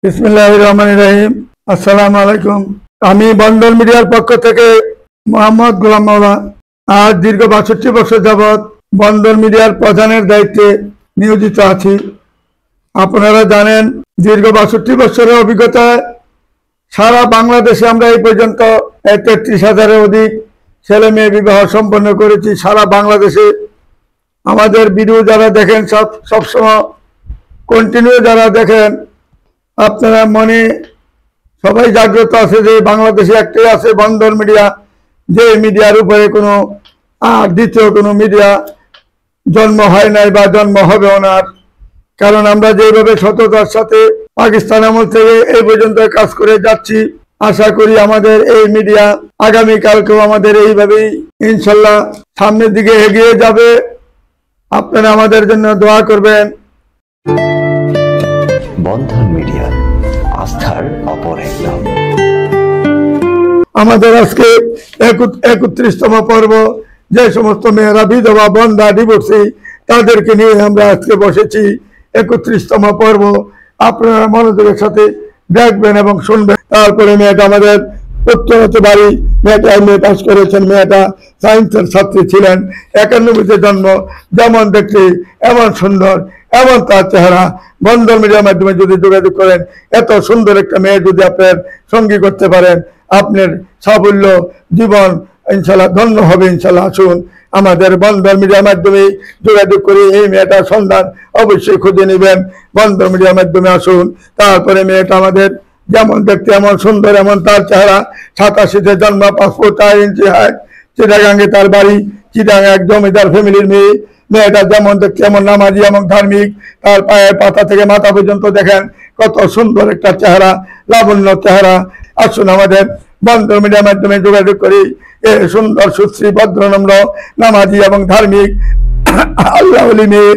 বিসমিল্লাহির রহমানির রহিম। আসসালামু আলাইকুম। আমি বন্দর মিডিয়ার পক্ষ থেকে মোহাম্মদ গোলাম মাওলা আজ দীর্ঘ ৬২ বছর যাবৎ বন্দর মিডিয়ার প্রধানের দায়িত্বে নিয়োজিত আছি। আপনারা জানেন, দীর্ঘ ৬২ বছরের অভিজ্ঞতায় সারা বাংলাদেশে আমরা এই পর্যন্ত ৩৩,০০০-এর অধিক ছেলে মেয়ে বিবাহ সম্পন্ন করেছি। সারা বাংলাদেশে আমাদের ভিডিও যারা দেখেন, সবসময় কন্টিনিউ যারা দেখেন, আপনারা মনে সবাই জাগ্রত আছে যে বাংলাদেশে একটাই আছে বন্দর মিডিয়া, যে মিডিয়ার উপরে কোনো দ্বিতীয় কোনো মিডিয়া জন্ম হয় নাই বা জন্ম হবেও না। কারণ আমরা যেভাবে সততার সাথে পাকিস্তান আমল থেকে এই পর্যন্ত কাজ করে যাচ্ছি, আশা করি আমাদের এই মিডিয়া আগামীকালকেও আমাদের এইভাবেই ইনশাল্লাহ সামনের দিকে এগিয়ে যাবে। আপনারা আমাদের জন্য দোয়া করবেন। বন্ধন মিডিয়া, আস্থার অপর এক নাম। আমাদের আজকে ৩১তম পর্ব। যে সমস্ত মেয়েরা বিধবা, বন্ধা, ডিভোর্সি, তাদেরকে নিয়ে আমরা আজকে বসেছি ৩১তম পর্ব। আপনারা মনোযোগের সাথে দেখবেন এবং শুনবেন। তারপরে মেয়েটা আমাদের উত্তরতে বাড়ি, মেয়েটা এমএ পাস করেছেন, মেয়েটা সায়েন্সের ছাত্রী ছিলেন, ৯১-তে জন্ম। যেমন দেখতে এমন সুন্দর, এমন তার চেহারা। বন্দর মিডিয়ার মাধ্যমে যদি যোগাযোগ করেন, এত সুন্দর একটা মেয়ে যদি আপনার সঙ্গী করতে পারেন, আপনার সাফল্য জীবন ইনশাল্লাহ ধন্য হবে। ইনশাল্লাহ আসুন আমাদের বন্দর মিডিয়ার মাধ্যমে যোগাযোগ করে এই মেয়েটার সন্ধান অবশ্যই খুঁজে নেবেন। বন্দর মিডিয়ার মাধ্যমে আসুন। তারপরে মেয়েটা আমাদের যেমন দেখতে এমন সুন্দর, এমন তার চেহারা। ৮৭-তে জন্ম, ৫ ফুট ৪ ইঞ্চি হাইট, চিটাগাঙ্গে তার বাড়ি। চিটাগাঙ্গে এক জমিদার ফ্যামিলির মেয়ে। মেয়েটা যেমন দেখতে এমন নামাজি এবং ধার্মিক। তার পায়ের পাতা থেকে মাথা পর্যন্ত দেখেন কত সুন্দর একটা চেহারা, লাবণ্য চেহারা। আসুন আমাদের বন্দর মিডিয়ার মাধ্যমে যোগাযোগ করি। এ সুন্দর, সুশ্রী, ভদ্রনম্র, নামাজি এবং ধার্মিক আল্লাহ ওলি মেয়ে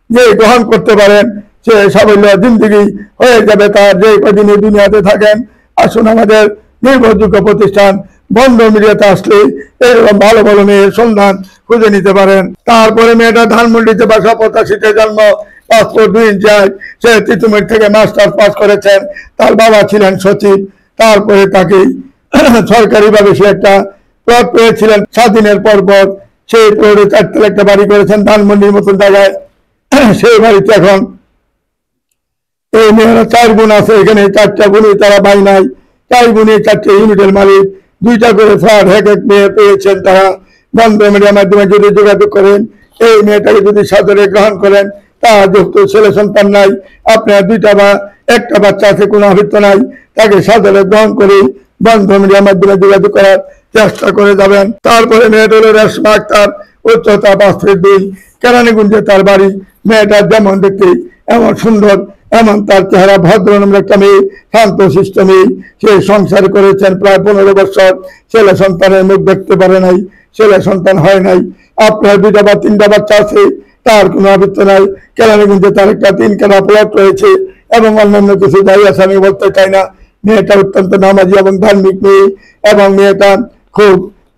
যে গ্রহণ করতে পারেন, সে সাফল্য জিন্দিগি হয়ে যাবে তার, যে কদিনে দুনিয়াতে থাকেন। আসুন আমাদের নির্ভরযোগ্য প্রতিষ্ঠান বন্দর মিডিয়াতে আসলে এরকম ভালো ভালো মেয়ের সন্ধান খুঁজে নিতে পারেন। তারপরে মেয়েটা ধানমন্ডিতে বাসা, ৮৫-তে জন্ম, ৫ ফুট ২ ইঞ্চি হাইট। সে তিতুমির থেকে মাস্টার্স পাস করেছেন। তার বাবা ছিলেন সচিব। তারপরে তাকে সরকারিভাবে সে একটা প্লট পেয়েছিলেন স্বাধীনের পর। সেই প্লটে ৪ তলা একটা বাড়ি করেছেন ধানমন্ডির মতন জায়গায়। সেই বাড়িতে এখন এই মেয়েরা ৪ বোন আছে। এখানে ৪টা বোনই তারা ভাই নাই। ৪ বোনই ৪টে ইউনিটের মালিক। ২টা করে ফ্ল্যাট এক এক মেয়ে পেয়েছেন তারা। বন্দর মিডিয়ার মাধ্যমে যদি যোগাযোগ করেন, এই মেয়েটাকে যদি সাদরে গ্রহণ করেন, তার যেহেতু ছেলে সন্তান নাই, আপনার ২টা বা ১টা বাচ্চা আছে, কোনো আবৃত্ত নাই, তাকে সাদরে গ্রহণ করে বন্দর মিডিয়ার মাধ্যমে যোগাযোগ করার চেষ্টা করে যাবেন। তারপরে মেয়েটা হলো রেশমা আক্তার, উচ্চতা ৫ ফিট ২, কেরানীগঞ্জে তার বাড়ি। মেয়েটা যেমন দেখতে এমন সুন্দর, এমন তার চেহারা, ভদ্রনম্র একটা মেয়ে, শান্তশিষ্ট মেয়ে। সে সংসার করেছেন প্রায় ১৫ বছর। ছেলে সন্তানের মুখ দেখতে পারে নাই, ছেলে সন্তান হয় নাই। আপনার ২টা বা ৩টা বাচ্চা আছে, তার কোনো আবৃত্ত নাই। কেরানীগঞ্জে তার একটা ৩ কাঠা প্লট রয়েছে এবং অন্যান্য কিছু যাই আছে, আমি বলতে চাই না। মেয়েটা অত্যন্ত নামাজি এবং ধার্মিক মেয়ে, এবং মেয়েটা খুব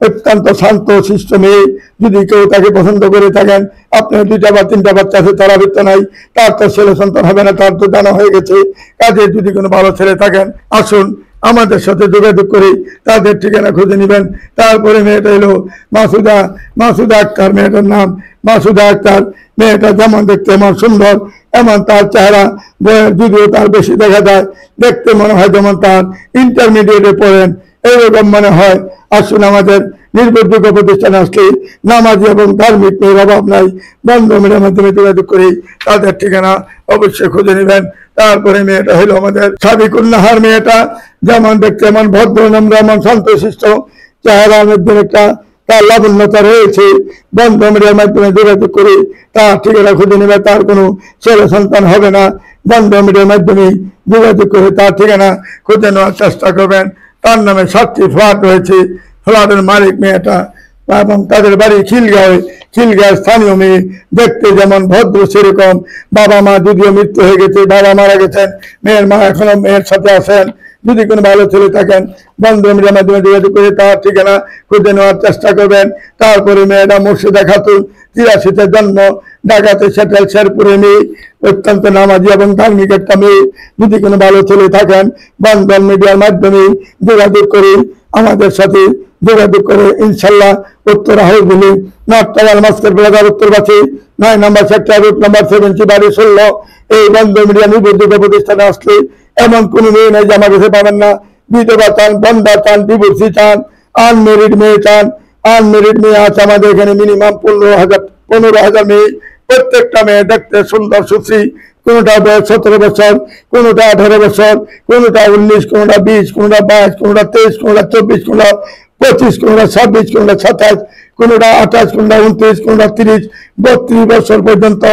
অত্যন্ত শান্ত শিষ্ট মেয়ে। যদি কেউ তাকে পছন্দ করে থাকেন, আপনার ২টা বা ৩টা বাচ্চা আছে, তার আবৃত্ত নাই, তার তো ছেলে সন্তান হবে না, তার তো জানা হয়ে গেছে। কাজে যদি কোনো ভালো ছেলে থাকেন, আসুন আমাদের সাথে যোগাযোগ করে তাদের ঠিকানা খুঁজে নেবেন। তারপরে মেয়েটা এলো মাসুদা আক্তার। মেয়েটার নাম মাসুদা আক্তার। মেয়েটা যেমন দেখতে এমন সুন্দর, এমন তার চেহারা। বয়স যদিও তার বেশি দেখা যায়, দেখতে মনে হয় যেমন তার ইন্টারমিডিয়েটে পড়েন, এইরকম মনে হয়। আসুন আমাদের নির্ভরযোগ্য প্রতিষ্ঠানে আসলে নামাজি এবং ধার্মিক মেয়ের অভাব নাই। বন্দর মিডিয়ার মাধ্যমে যোগাযোগ করে তাদের ঠিকানা অবশ্যই খুঁজে নেবেন। তারপরে মেয়েটা হলো আমাদের সাদিকুন্নাহার। মেয়েটা যেমন দেখতে এমন ভদ্রনম্র, এমন শান্তশিষ্ট চেহারার মধ্যে একটা তার লাবণ্যতা রয়েছে। বন্দর মিডিয়ার মাধ্যমে যোগাযোগ করে তার ঠিকানা খুঁজে নেবে। তার কোনো ছেলে সন্তান হবে না। বন্দর মিডিয়ার মাধ্যমে যোগাযোগ করে তার ঠিকানা খুঁজে নেওয়ার চেষ্টা করবেন। তার নামে 7টি ফ্ল্যাট রয়েছে। ফ্ল্যাটের মালিক মেয়েটা, এবং তাদের বাড়ি খিলগাঁও স্থানীয় মেয়ে। দেখতে যেমন ভদ্র, সেরকম। বাবা মা যদিও মৃত্যু হয়ে গেছে, বাবা মারা গেছেন, মেয়ের মা এখনো মেয়ের সাথে আছেন। যদি কোনো ভালো ছেলে থাকেন, বন্দর মিডিয়ার মাধ্যমে যোগাযোগ করে তার ঠিকানা খুঁজে নেওয়ার চেষ্টা করবেন। তারপরে মেয়েটা মুর্শিদা খাতুন, ৮৩-তে জন্ম, ঢাকাতে সেটেল শেরপুরে মেয়ে, অত্যন্ত নামাজি এবং ধার্মিক একটা মেয়ে। যদি কোনো ভালো ছেলে থাকেন বন্ধন মিডিয়ার মাধ্যমে যোগাযোগ করে আমাদের সাথে যোগাযোগ করে ইনশাল্লাহ উত্তর হাউজগুলি নর্থ মাস্কের ব্রাদার উত্তরবাসী 9 নম্বর সেক্টর রুট নম্বর 70 বাড়ি 16 এই বন্ধন মিডিয়া নিবন্ধিত প্রতিষ্ঠানে আসলে এমন কোনো মেয়ে নেই যে আমার কাছে পাবেন না। বিধবা চান, বন্ধা চান, ডিভোর্সি চান, আনমেরিড মেয়ে চান, আনমেরিড মেয়ে আছে আমাদের এখানে মিনিমাম 15,000 মেয়ে। প্রত্যেকটা মেয়ে দেখতে সুন্দর সুশ্রী, কোনোটা বয়স 17 বছর, কোনোটা 18 বছর, কোনোটা 19, কোনোটা 20, কোনোটা 22, কোনোটা 23, কোনোটা 24, কোনোটা 25, কোনোটা 26, কোনোটা 27, কোনোটা 28, কোনোটা 29, কোনোটা 30, 32 বছর পর্যন্ত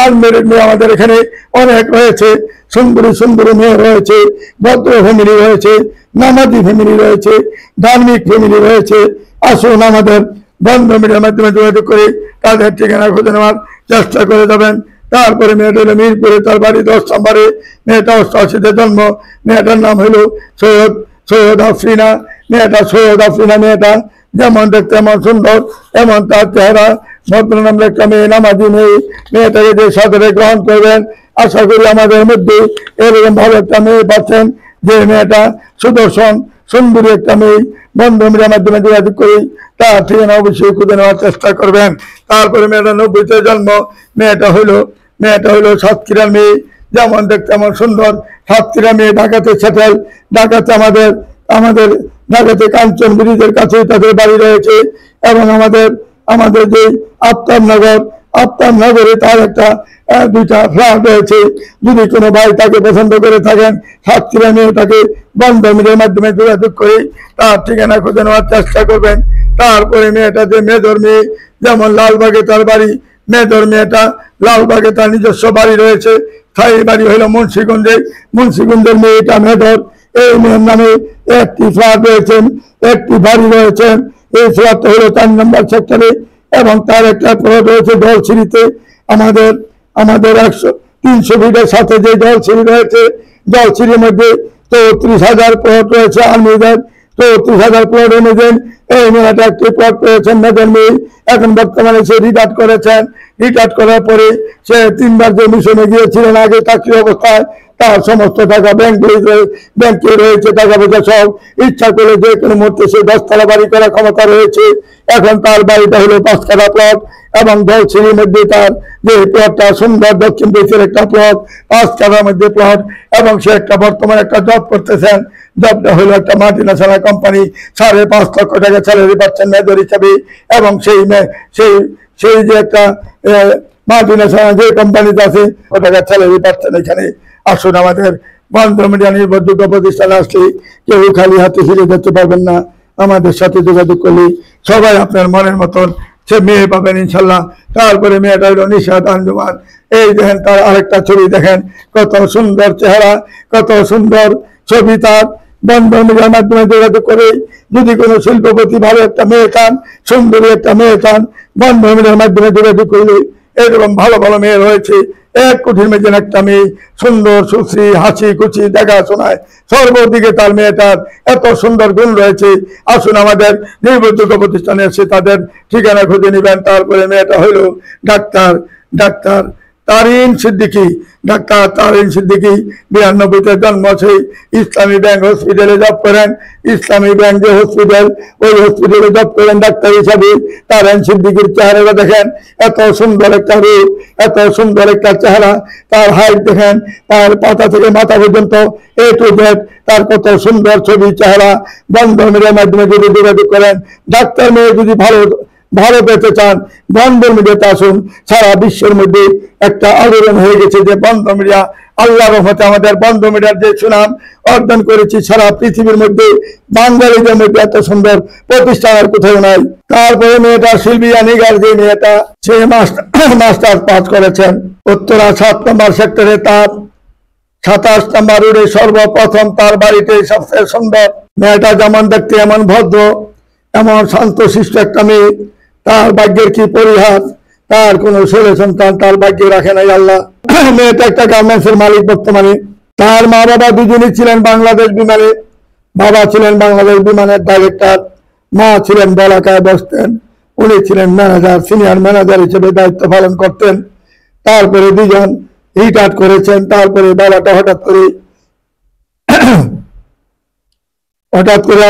আনমেরিড মেয়ে আমাদের এখানে অনেক রয়েছে। সুন্দরী সুন্দরী মেয়ে রয়েছে, ভদ্র ফ্যামিলি রয়েছে, নামাজি ফ্যামিলি রয়েছে, ধার্মিক ফ্যামিলি রয়েছে। আসুন আমাদের বন্ধন মিডিয়ার মাধ্যমে যোগাযোগ করে তাদের ঠিকানা খুঁজে নেওয়ার চেষ্টা করে যাবেন। তারপরে মেয়েটা হলো মিরপুরে, তার বাড়ি 10 নম্বরে। মেয়েটা 88-তে জন্ম। মেয়েটার নাম হলো সৈয়দ আফরিনা। মেয়েটা যেমন দেখতে এমন সুন্দর, এমন তার চেহারা। ভদ্রনামের একটা মেয়ে, নামাজি মেয়ে। মেয়েটাকে যে সাদরে গ্রহণ করবেন, আশা করি আমাদের মধ্যে এরকম ভালো একটা মেয়ে পাচ্ছেন যে মেয়েটা সুদর্শন সুন্দরী একটা মেয়ে। বন্ধন মিডিয়ার মাধ্যমে যোগাযোগ করি তার ঠিকানা অবশ্যই খুঁজে নেওয়ার চেষ্টা করবেন। তারপরে মেয়েটা 90-তে জন্ম। মেয়েটা হইলো সাতক্ষীরার মেয়ে। যেমন দেখতে এমন সুন্দর, সাতক্ষীরা মেয়ে। ঢাকাতে সেটেল। ঢাকাতে আমাদের ঢাকাতে কাঞ্চন ব্রিজের কাছে তাদের বাড়ি রয়েছে। এবং আমাদের যে আফতাবনগরে তার একটা 2টা ফ্ল্যাট রয়েছে। যদি কোনো ভাই তাকে পছন্দ করে থাকেন, সাতক্ষীরা মেয়েটাকে বন্ধন মিডিয়ার মাধ্যমে যোগাযোগ করে তার ঠিকানা খুঁজে নেওয়ার চেষ্টা করবেন। তারপরে মেয়েটা যে মেজর মেয়ে, যেমন লালবাগে তার বাড়ি। মেজর মেয়েটা লালবাগে তার নিজস্ব বাড়ি রয়েছে। স্থায়ী বাড়ি হলো মুন্সিগঞ্জের মেয়েটা মেজর। এই মেয়ের নামে একটি ফ্ল্যাট রয়েছেন, একটি বাড়ি রয়েছেন। এই ফ্ল্যাটটা হলো 4 নম্বর সেক্টরে এবং তার একটা প্লট রয়েছে জলছিড়িতে। আমাদের 300 ফিটের সাথে যে জলছিড়ি রয়েছে, জলছিড়ির মধ্যে 34,000 প্লট রয়েছে। আর্মিদের 34,000 প্লটের মধ্যে এই মেয়েটা একটি প্লট পেয়েছেন মেজর মেয়ে। এখন বর্তমানে সে রিটায়ার্ড করেছেন। রিটায়ার্ড করার পরে সে 3বার যে মিশনে গিয়েছিলেন আগে চাকরি অবস্থায়, তার সমস্ত টাকা ব্যাংকে রয়েছে, টাকা পয়সা সব। ইচ্ছা করে যে কোনো মুহূর্তে সে 10 তলা বাড়ি করার ক্ষমতা রয়েছে। এখন তার বাড়িটা হলো 5 কাঠা প্লট এবং জলছিড়ির মধ্যে তার যে প্লটটা সুন্দর দক্ষিণ দিকের একটা প্লট, 5 কাঠার মধ্যে প্লট। এবং সে বর্তমানে একটা জব করতেছেন। জবটা হলো একটা মাল্টিন্যাশনাল কোম্পানি। 5.5 লক্ষ টাকা স্যালারি পাচ্ছেন মেজর হিসাবে। এবং সেই যে একটা মাল্টিন্যাশনাল যে কোম্পানিতে আছে, ও টাকা স্যালারি পাচ্ছেন এখানে। আসুন আমাদের বন্ধন মিডিয়া নির্ভরযোগ্য প্রতিষ্ঠানে আসলে কেউ খালি হাতে ফিরে যেতে পারবেন না। আমাদের সাথে যোগাযোগ করলে সবাই আপনার মনের মতন সে মেয়ে পাবেন ইনশাল্লাহ। তারপরে মেয়েটা হলো নিশাত আঞ্জুমান। এই দেখেন তার আরেকটা ছবি, দেখেন কত সুন্দর চেহারা, কত সুন্দর ছবি তার। বন্ধন মিডিয়ার মাধ্যমে যোগাযোগ করে যদি কোনো শিল্পপতি ভালো একটা মেয়ে চান, সুন্দরী একটা মেয়ে চান, বন্ধন মিডিয়ার মাধ্যমে যোগাযোগ করলে এরকম ভালো ভালো মেয়ে রয়েছে। 1 কোটির মধ্যে একটা মেয়ে, সুন্দর সুশ্রী, হাসি খুশি, দেখাশোনায় সর্বদিকে তার মেয়েটার এত সুন্দর গুণ রয়েছে। আসুন আমাদের নির্ভরযোগ্য প্রতিষ্ঠানে এসে তাদের ঠিকানা খুঁজে নেবেন। তারপরে মেয়েটা হইল ডাক্তার তারিন সিদ্দিকী। ডাক্তার তারিন সিদ্দিকী 92-তে জন্ম। সেই ইসলামী ব্যাংক হসপিটালে জব করেন। ইসলামী ব্যাংক যে হসপিটাল, ওই হসপিটালে জব করেন ডাক্তার হিসাবে। তারিন সিদ্দিকীর চেহারাটা দেখেন, এত সুন্দর একটা রূপ, এত সুন্দর একটা চেহারা। তার হাইট দেখেন, তার পাতা থেকে মাথা পর্যন্ত A to Z তার কত সুন্দর ছবি, চেহারা। বন্ধন মিডিয়ার মাধ্যমে যদি যোগাযোগ করেন, ডাক্তার মেয়ে যদি ভালো পেতে চান, বন্ধন মিডিয়াতে আসুন। সারা বিশ্বের মধ্যে একটা আলোড়ন হয়ে গেছে যে বন্ধন মিডিয়া, আল্লাহর রহমতে আমাদের বন্ধন মিডিয়ার যে সুনাম অর্জন করেছি সারা পৃথিবীর মধ্যে, বাঙালিদের মধ্যে এত সুন্দর প্রতিষ্ঠান আর কোথাও নাই। তারপরে মেয়েটা সিলভিয়া নিগার, যে মেয়েটা সে মাস্টার পাস করেছেন উত্তরা 7 নম্বর সেক্টরে। তার 27 নম্বর রোডে সর্বপ্রথম তার বাড়িতে সবচেয়ে সুন্দর। মেয়েটা যেমন দেখতে এমন ভদ্র, এমন শান্তশিষ্ট একটা মেয়ে। তার ভাগ্যের কি পরিহাস, তার কোনো ছেলে সন্তান তার ভাগ্যে রাখে নাই আল্লাহ। মেয়েটা একটা গার্মেন্টসের মালিক বর্তমানে। তার মা বাবা দুজনই ছিলেন বাংলাদেশ বিমানে। বাবা ছিলেন বাংলাদেশ বিমানের ডাইরেক্টর, মা ছিলেন বলাকায় বসতেন। উনি ছিলেন ম্যানেজার, সিনিয়র ম্যানেজার হিসেবে দায়িত্ব পালন করতেন। তারপরে দুজন হিট আউট করেছেন। তারপরে বাবাটা হঠাৎ করে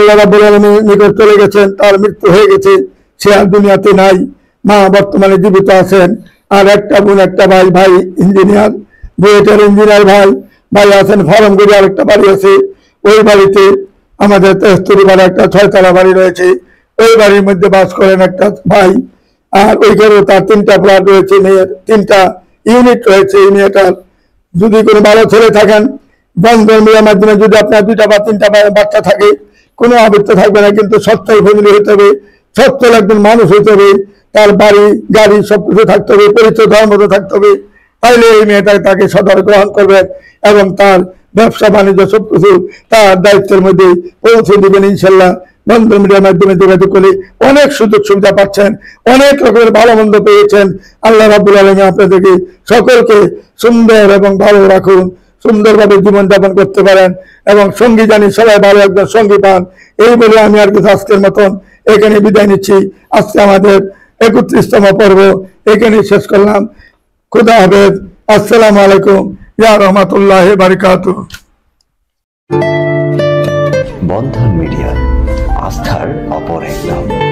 আল্লাহ রাব্বুল আলামিনের নিকট চলে গেছেন, তার মৃত্যু হয়ে গেছে, সে আর দুনিয়াতে নাই। মা বর্তমানে জীবিত আছেন। আর একটা বোন, একটা ভাই ইঞ্জিনিয়ার, বুয়েটের ইঞ্জিনিয়ার ভাই আছেন ফরমগুড়ি, আরেকটা বাড়ি আছে। ওই বাড়িতে আমাদের তেস্তরি বাড়ি একটা 6 তলা বাড়ি রয়েছে, ওই বাড়ির মধ্যে বাস করেন একটা ভাই। আর ওইখানে তার 3টা ফ্ল্যাট রয়েছে, মেয়ের 3টা ইউনিট রয়েছে। এই মেয়েটার যদি কোনো ভালো ছেলে থাকেন, বন্ধন মেয়ের মাধ্যমে যদি আপনার 2টা বা 3টা বাচ্চা থাকে, কোনো আবৃত্তি থাকবে না, কিন্তু সচ্ছল ফ্যামিলি হতে হবে, সচ্ছল একজন মানুষ হতে হবে, তার বাড়ি গাড়ি সবকিছু থাকতে হবে, পরিচয় ধর্ম থাকতে হবে। তাইলে এই মেয়েটা তাকে সদর গ্রহণ করবেন এবং তার ব্যবসা বাণিজ্য সবকিছু তার দায়িত্বের মধ্যে পৌঁছে দিবেন ইনশাল্লাহ। বন্ধন মিডিয়ার মাধ্যমে যোগাযোগ করে অনেক সুযোগ সুবিধা পাচ্ছেন, অনেক রকমের ভালো মন্দ পেয়েছেন। আল্লাহ রাব্বুল আলামিন আপনাদেরকে সকলকে সুন্দর এবং ভালো রাখুন, সুন্দরভাবে জীবনযাপন করতে পারেন এবং সঙ্গী জানি সবাই ভালো একজন সঙ্গী পান। এই বলে আমি আর কিছু আজকের মতন এখানে বিদায় নিচ্ছি। আজকে আমাদের 31তম পর্ব এখানে শেষ করলাম। খুদা হাফেজ। আসসালামু আলাইকুম ইয়া রাহমাতুল্লাহি ওয়া বারাকাতুহু। বন্ধন মিডিয়া, আস্থার অপর এক নাম।